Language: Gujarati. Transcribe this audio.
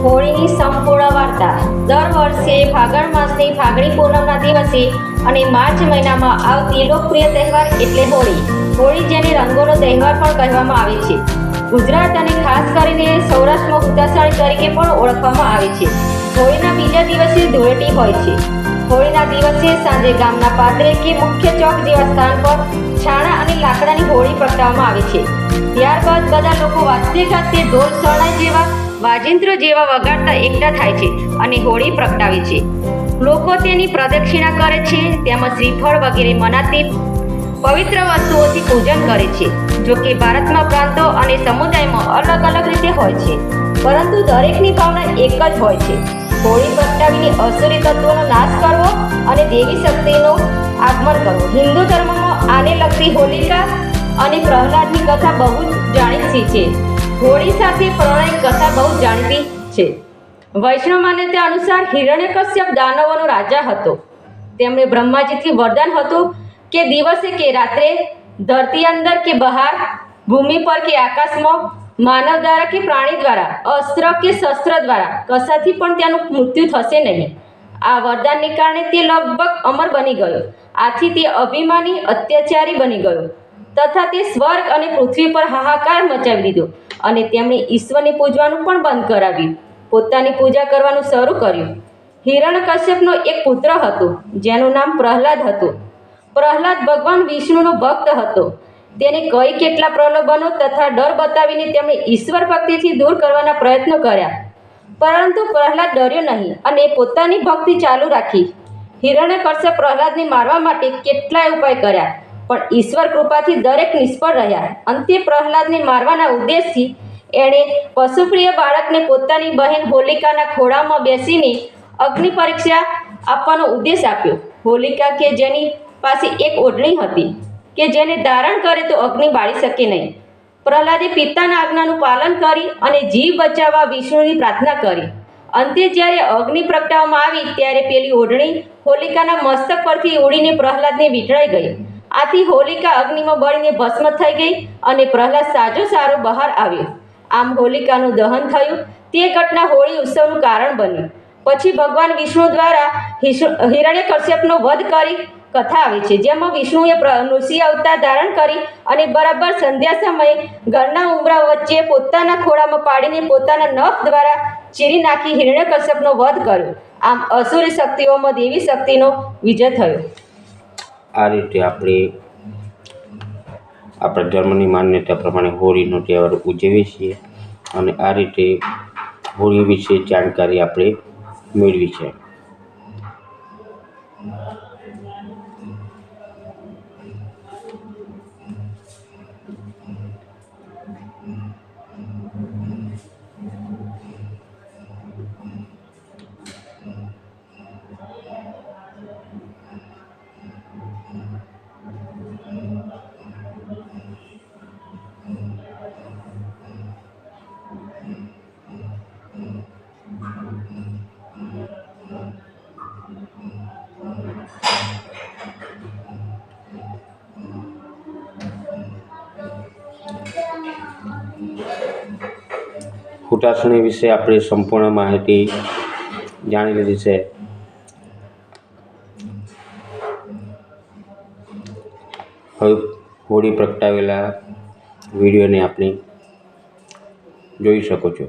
હોળીની સંપૂર્ણ વાર્તા દર વર્ષે ફાગણ માસની ફાગણી પૂનમના દિવસે અને માર્ચ મહિનામાં આવતી લોકપ્રિય તહેવાર એટલે હોળી. હોળી જેને રંગોનો તહેવાર પણ કહેવામાં આવે છે. ગુજરાત અને ખાસ કરીને સૌરાષ્ટ્રમાં હુતાસાળી તરીકે પણ ઓળખવામાં આવે છે. હોળીના બીજા દિવસે ધૂળેટી હોય છે. હોળીના દિવસે સાંજે ગામના પાદરે કે મુખ્ય ચોક જેવા સ્થાન પર છાણા અને લાકડાની હોળી પ્રગટાવવામાં આવે છે. ત્યારબાદ બધા લોકો વાજતે ગાજતે ઢોલ શરણાઈ જેવા વાજિંત્રો જેવા વગાડતા એકઠા થાય છે અને હોળી પ્રગટાવે છે. લોકો તેની પ્રદક્ષિણા કરે છે, તેમજ શ્રીફળ વગેરે મનાતી પવિત્ર વસ્તુઓથી પૂજન કરે છે. જો કે ભારતમાં પ્રાંતો અને સમુદાયમાં અલગ અલગ રીતે હોય છે, પરંતુ દરેકની ભાવના એક જ હોય છે: હોળી પ્રગટાવીને અસુરી તત્વોનો નાશ કરવો અને દેવી શક્તિનું આગમન કરવું. હિન્દુ ધર્મમાં આને લગતી હોલિકા અને પ્રહલાદની કથા બહુ જ જાણીતી છે. હોળી સાથે પ્રણય કથા બહુ જાણીતી છે. વૈષ્ણવ માન્યતા અનુસાર હિરણ્યકશ્યપ દાનવોનો રાજા હતો. તેમણે બ્રહ્માજીથી વરદાન હતું કે દિવસે કે રાત્રે, ધરતી અંદર કે બહાર, ભૂમિ પર કે આકાશમાં, માનવ દ્વારા કે પ્રાણી દ્વારા, અસ્ત્ર કે શસ્ત્ર દ્વારા કશાથી પણ તેનું મૃત્યુ થશે નહીં. આ વરદાનને કારણે તે લગભગ અમર બની ગયો. આથી તે અભિમાની અત્યાચારી બની ગયો તથા તે સ્વર્ગ અને પૃથ્વી પર હાહાકાર મચાવી દીધો અને તેમણે ઈશ્વરને પૂજવાનું પણ બંધ કરાવ્યું. પોતાની પૂજા કરવાનું શરૂ કર્યું. હિરણ્યકશ્યપનો એક પુત્ર હતો જેનું નામ પ્રહલાદ હતું. પ્રહલાદ ભગવાન વિષ્ણુનો ભક્ત હતો. તેને કઈ કેટલા પ્રલોભનો તથા ડર બતાવીને તેમણે ઈશ્વર ભક્તિથી દૂર કરવાના પ્રયત્નો કર્યા, પરંતુ પ્રહલાદ ડર્યો નહીં અને પોતાની ભક્તિ ચાલુ રાખી. હિરણ્યકશ્યપ પ્રહલાદને મારવા માટે કેટલાય ઉપાય કર્યા, પણ ઈશ્વર કૃપાથી દરેક નિષ્ફળ રહ્યા. અંતે પ્રહલાદને મારવાના ઉદ્દેશથી એણે પશુપ્રિય બાળકને પોતાની બહેન હોલિકાના ખોળામાં બેસીને અગ્નિ પરીક્ષા આપવાનો ઉદ્દેશ આપ્યો. હોલિકા કે જેની પાસે એક ઓઢણી હતી કે જેને ધારણ કરે તો અગ્નિ બાળી શકે નહીં. પ્રહલાદે પિતાના આજ્ઞાનું પાલન કરી અને જીવ બચાવવા વિષ્ણુની પ્રાર્થના કરી. અંતે જ્યારે અગ્નિ પ્રગટાવવામાં આવી ત્યારે પેલી ઓઢણી હોલિકાના મસ્તક પરથી ઉડીને પ્રહલાદને વીંટળાઈ ગઈ. આથી હોલિકા અગ્નિમાં બળીને ભસ્મ થઈ ગઈ અને પ્રહલાદ સાજો સારો બહાર આવ્યો. આમ હોલિકાનું દહન થયું. તે ઘટના હોળી ઉત્સવનું કારણ બની. પછી ભગવાન વિષ્ણુ દ્વારા હિરણ્યકશ્યપનો વધ કરી કથા આવે છે, જેમાં વિષ્ણુએ નૃસિંહ અવતાર ધારણ કરી અને બરાબર સંધ્યા સમયે ઘરના ઉંબરા વચ્ચે પોતાના ખોળામાં પાડીને પોતાના નખ દ્વારા ચીરી નાખી હિરણ્યકશ્યપનો વધ કર્યો. આમ અસુરી શક્તિઓમાં દેવી શક્તિનો વિજય થયો. આ રીતે આપણા ધર્મની માન્યતા પ્રમાણે હોળીનો તહેવાર ઉજવીએ છીએ અને આ રીતે હોળી વિશે જાણકારી આપણે મેળવી છે. હુતાસણી વિશે આપણે સંપૂર્ણ માહિતી જાણી લીધી છે. હવે હોળી પ્રગટાવેલા વિડીયોને આપણે જોઈ શકો છો.